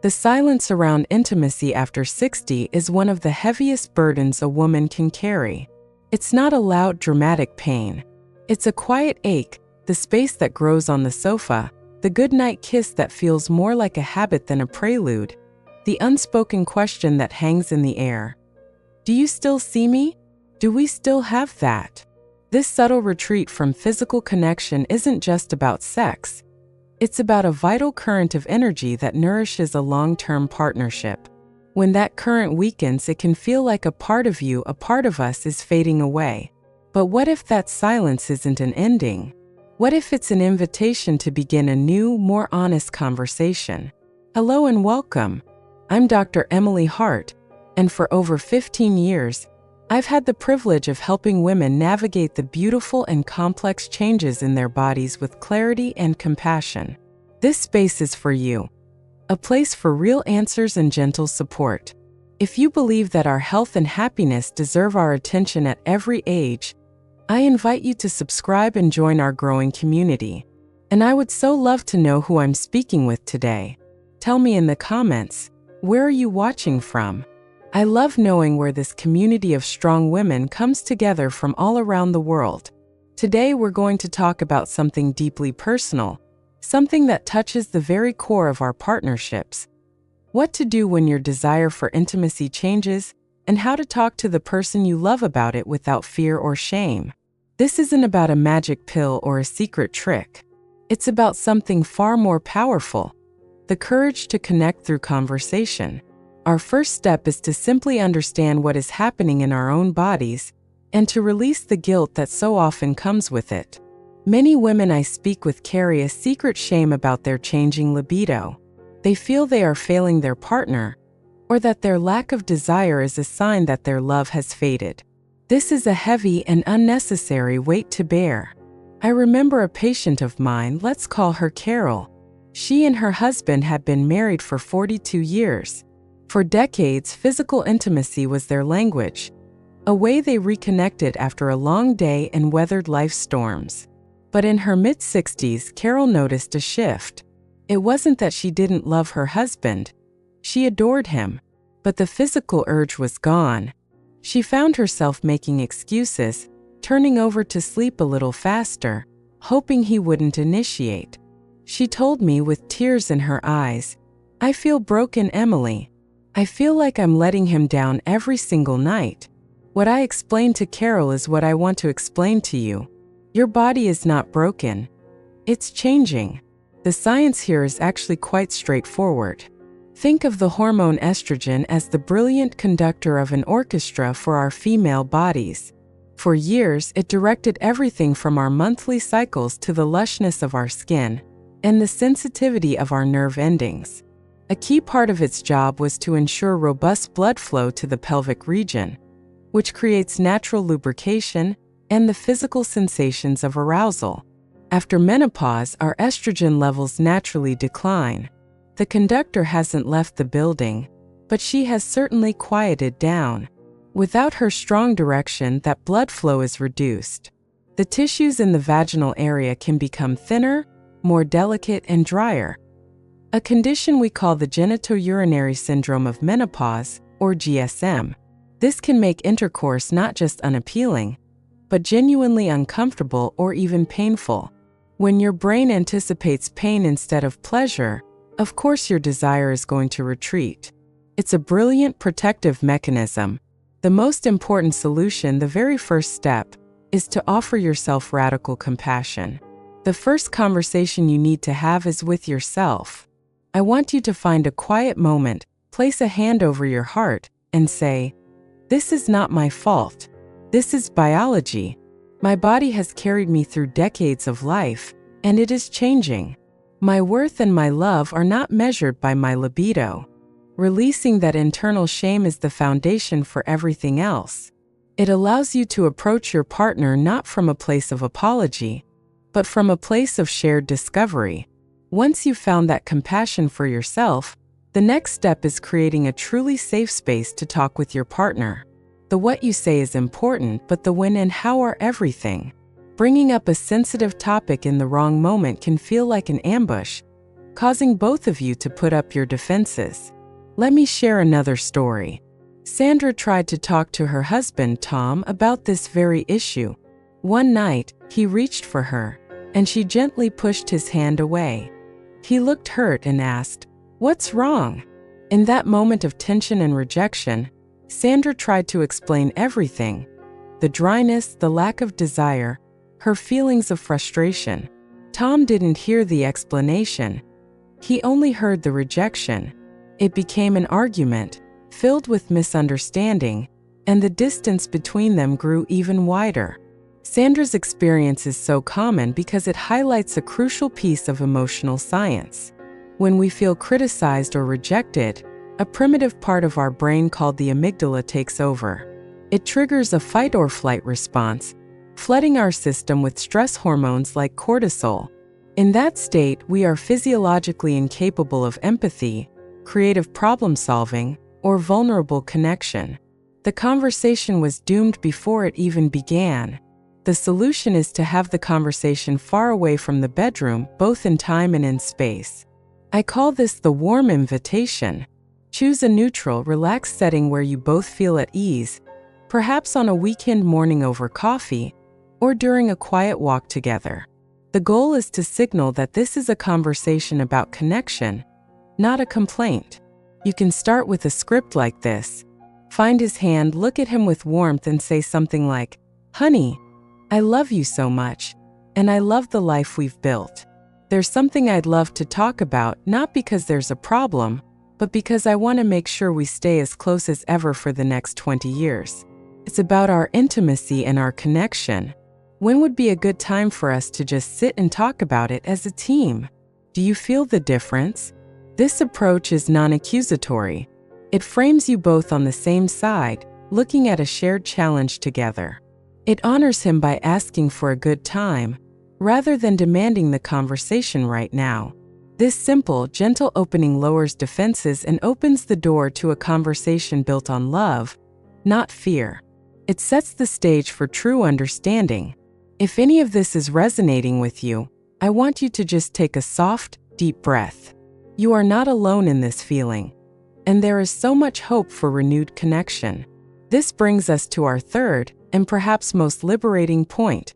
The silence around intimacy after 60 is one of the heaviest burdens a woman can carry. It's not a loud, dramatic pain. It's a quiet ache, the space that grows on the sofa, the goodnight kiss that feels more like a habit than a prelude, the unspoken question that hangs in the air. Do you still see me? Do we still have that? This subtle retreat from physical connection isn't just about sex. It's about a vital current of energy that nourishes a long-term partnership. When that current weakens, it can feel like a part of you, a part of us, is fading away. But what if that silence isn't an ending? What if it's an invitation to begin a new, more honest conversation? Hello and welcome. I'm Dr. Emily Hart, and for over 15 years, I've had the privilege of helping women navigate the beautiful and complex changes in their bodies with clarity and compassion. This space is for you, a place for real answers and gentle support. If you believe that our health and happiness deserve our attention at every age, I invite you to subscribe and join our growing community. And I would so love to know who I'm speaking with today. Tell me in the comments, where are you watching from? I love knowing where this community of strong women comes together from all around the world. Today we're going to talk about something deeply personal, something that touches the very core of our partnerships. What to do when your desire for intimacy changes, and how to talk to the person you love about it without fear or shame. This isn't about a magic pill or a secret trick. It's about something far more powerful: the courage to connect through conversation. Our first step is to simply understand what is happening in our own bodies and to release the guilt that so often comes with it. Many women I speak with carry a secret shame about their changing libido. They feel they are failing their partner, or that their lack of desire is a sign that their love has faded. This is a heavy and unnecessary weight to bear. I remember a patient of mine, let's call her Carol. She and her husband had been married for 42 years. For decades, physical intimacy was their language, a way they reconnected after a long day and weathered life's storms. But in her mid-60s, Carol noticed a shift. It wasn't that she didn't love her husband. She adored him, but the physical urge was gone. She found herself making excuses, turning over to sleep a little faster, hoping he wouldn't initiate. She told me with tears in her eyes, "I feel broken, Emily. I feel like I'm letting him down every single night." What I explained to Carol is what I want to explain to you. Your body is not broken. It's changing. The science here is actually quite straightforward. Think of the hormone estrogen as the brilliant conductor of an orchestra for our female bodies. For years, it directed everything from our monthly cycles to the lushness of our skin and the sensitivity of our nerve endings. A key part of its job was to ensure robust blood flow to the pelvic region, which creates natural lubrication and the physical sensations of arousal. After menopause, our estrogen levels naturally decline. The conductor hasn't left the building, but she has certainly quieted down. Without her strong direction, that blood flow is reduced. The tissues in the vaginal area can become thinner, more delicate, and drier. A condition we call the genitourinary syndrome of menopause, or GSM. This can make intercourse not just unappealing, but genuinely uncomfortable or even painful. When your brain anticipates pain instead of pleasure, of course your desire is going to retreat. It's a brilliant protective mechanism. The most important solution, the very first step, is to offer yourself radical compassion. The first conversation you need to have is with yourself. I want you to find a quiet moment, place a hand over your heart, and say, "This is not my fault. This is biology. My body has carried me through decades of life, and it is changing. My worth and my love are not measured by my libido." Releasing that internal shame is the foundation for everything else. It allows you to approach your partner not from a place of apology, but from a place of shared discovery. Once you've found that compassion for yourself, the next step is creating a truly safe space to talk with your partner. The what you say is important, but the when and how are everything. Bringing up a sensitive topic in the wrong moment can feel like an ambush, causing both of you to put up your defenses. Let me share another story. Sandra tried to talk to her husband, Tom, about this very issue. One night, he reached for her, and she gently pushed his hand away. He looked hurt and asked, "What's wrong?" In that moment of tension and rejection, Sandra tried to explain everything: the dryness, the lack of desire, her feelings of frustration. Tom didn't hear the explanation. He only heard the rejection. It became an argument, filled with misunderstanding, and the distance between them grew even wider. Sandra's experience is so common because it highlights a crucial piece of emotional science. When we feel criticized or rejected, a primitive part of our brain called the amygdala takes over. It triggers a fight or flight response, flooding our system with stress hormones like cortisol. In that state, we are physiologically incapable of empathy, creative problem-solving, or vulnerable connection. The conversation was doomed before it even began. The solution is to have the conversation far away from the bedroom, both in time and in space. I call this the warm invitation. Choose a neutral, relaxed setting where you both feel at ease, perhaps on a weekend morning over coffee, or during a quiet walk together. The goal is to signal that this is a conversation about connection, not a complaint. You can start with a script like this. Find his hand, look at him with warmth, and say something like, "Honey, I love you so much, and I love the life we've built. There's something I'd love to talk about, not because there's a problem, but because I want to make sure we stay as close as ever for the next 20 years. It's about our intimacy and our connection. When would be a good time for us to just sit and talk about it as a team? Do you feel the difference?" This approach is non-accusatory. It frames you both on the same side, looking at a shared challenge together. It honors him by asking for a good time, rather than demanding the conversation right now. This simple, gentle opening lowers defenses and opens the door to a conversation built on love, not fear. It sets the stage for true understanding. If any of this is resonating with you, I want you to just take a soft, deep breath. You are not alone in this feeling, and there is so much hope for renewed connection. This brings us to our third, and perhaps most liberating point: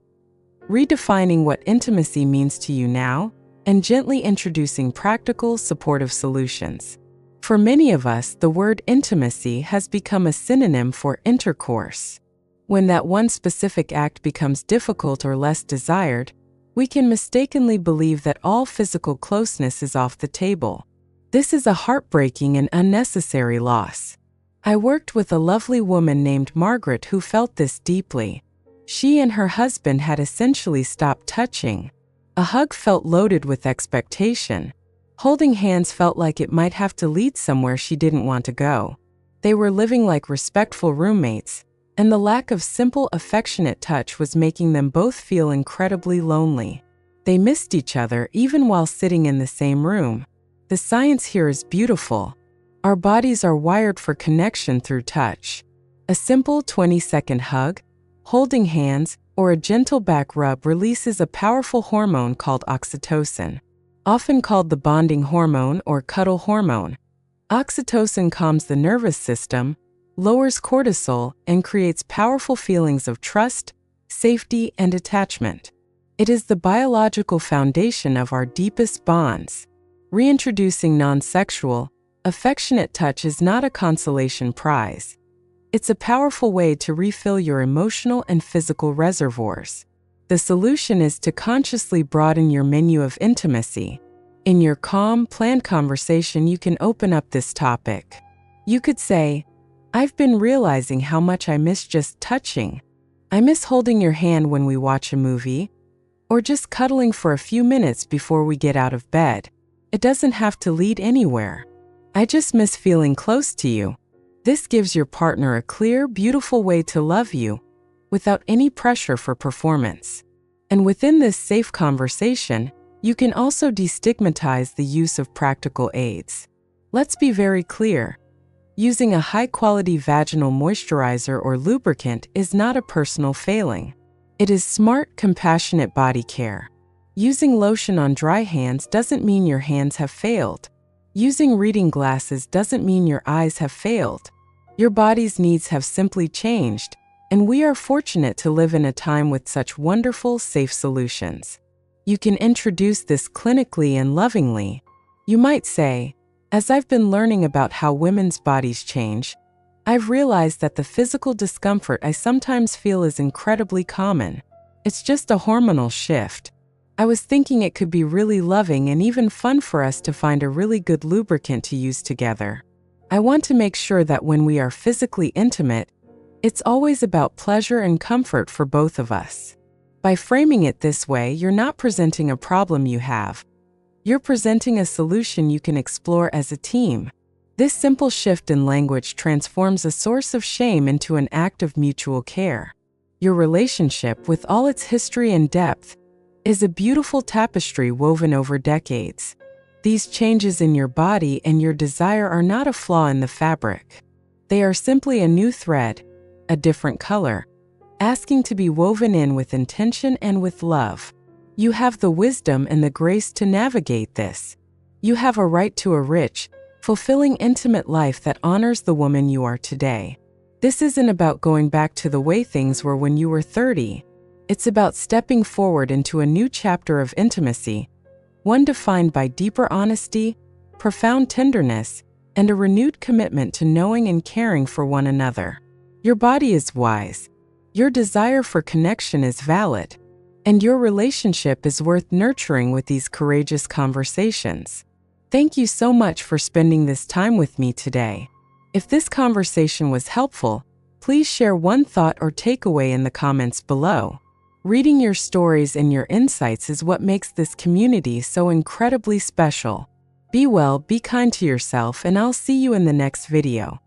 redefining what intimacy means to you now, and gently introducing practical, supportive solutions. For many of us, the word intimacy has become a synonym for intercourse. When that one specific act becomes difficult or less desired, we can mistakenly believe that all physical closeness is off the table. This is a heartbreaking and unnecessary loss. I worked with a lovely woman named Margaret who felt this deeply. She and her husband had essentially stopped touching. A hug felt loaded with expectation. Holding hands felt like it might have to lead somewhere she didn't want to go. They were living like respectful roommates, and the lack of simple, affectionate touch was making them both feel incredibly lonely. They missed each other even while sitting in the same room. The science here is beautiful. Our bodies are wired for connection through touch. A simple 20-second hug, holding hands, or a gentle back rub releases a powerful hormone called oxytocin, often called the bonding hormone or cuddle hormone. Oxytocin calms the nervous system, lowers cortisol, and creates powerful feelings of trust, safety, and attachment. It is the biological foundation of our deepest bonds. Reintroducing non-sexual, affectionate touch is not a consolation prize. It's a powerful way to refill your emotional and physical reservoirs. The solution is to consciously broaden your menu of intimacy. In your calm, planned conversation, you can open up this topic. You could say, "I've been realizing how much I miss just touching. I miss holding your hand when we watch a movie, or just cuddling for a few minutes before we get out of bed. It doesn't have to lead anywhere. I just miss feeling close to you." This gives your partner a clear, beautiful way to love you, without any pressure for performance. And within this safe conversation, you can also destigmatize the use of practical aids. Let's be very clear. Using a high-quality vaginal moisturizer or lubricant is not a personal failing. It is smart, compassionate body care. Using lotion on dry hands doesn't mean your hands have failed. Using reading glasses doesn't mean your eyes have failed. Your body's needs have simply changed, and we are fortunate to live in a time with such wonderful, safe solutions. You can introduce this clinically and lovingly. You might say, as I've been learning about how women's bodies change, I've realized that the physical discomfort I sometimes feel is incredibly common. It's just a hormonal shift. I was thinking it could be really loving and even fun for us to find a really good lubricant to use together. I want to make sure that when we are physically intimate, it's always about pleasure and comfort for both of us. By framing it this way, you're not presenting a problem you have. You're presenting a solution you can explore as a team. This simple shift in language transforms a source of shame into an act of mutual care. Your relationship, with all its history and depth, is a beautiful tapestry woven over decades. These changes in your body and your desire are not a flaw in the fabric. They are simply a new thread, a different color, asking to be woven in with intention and with love. You have the wisdom and the grace to navigate this. You have a right to a rich, fulfilling intimate life that honors the woman you are today. This isn't about going back to the way things were when you were 30. It's about stepping forward into a new chapter of intimacy, one defined by deeper honesty, profound tenderness, and a renewed commitment to knowing and caring for one another. Your body is wise. Your desire for connection is valid. And your relationship is worth nurturing with these courageous conversations. Thank you so much for spending this time with me today. If this conversation was helpful, please share one thought or takeaway in the comments below. Reading your stories and your insights is what makes this community so incredibly special. Be well, be kind to yourself, and I'll see you in the next video.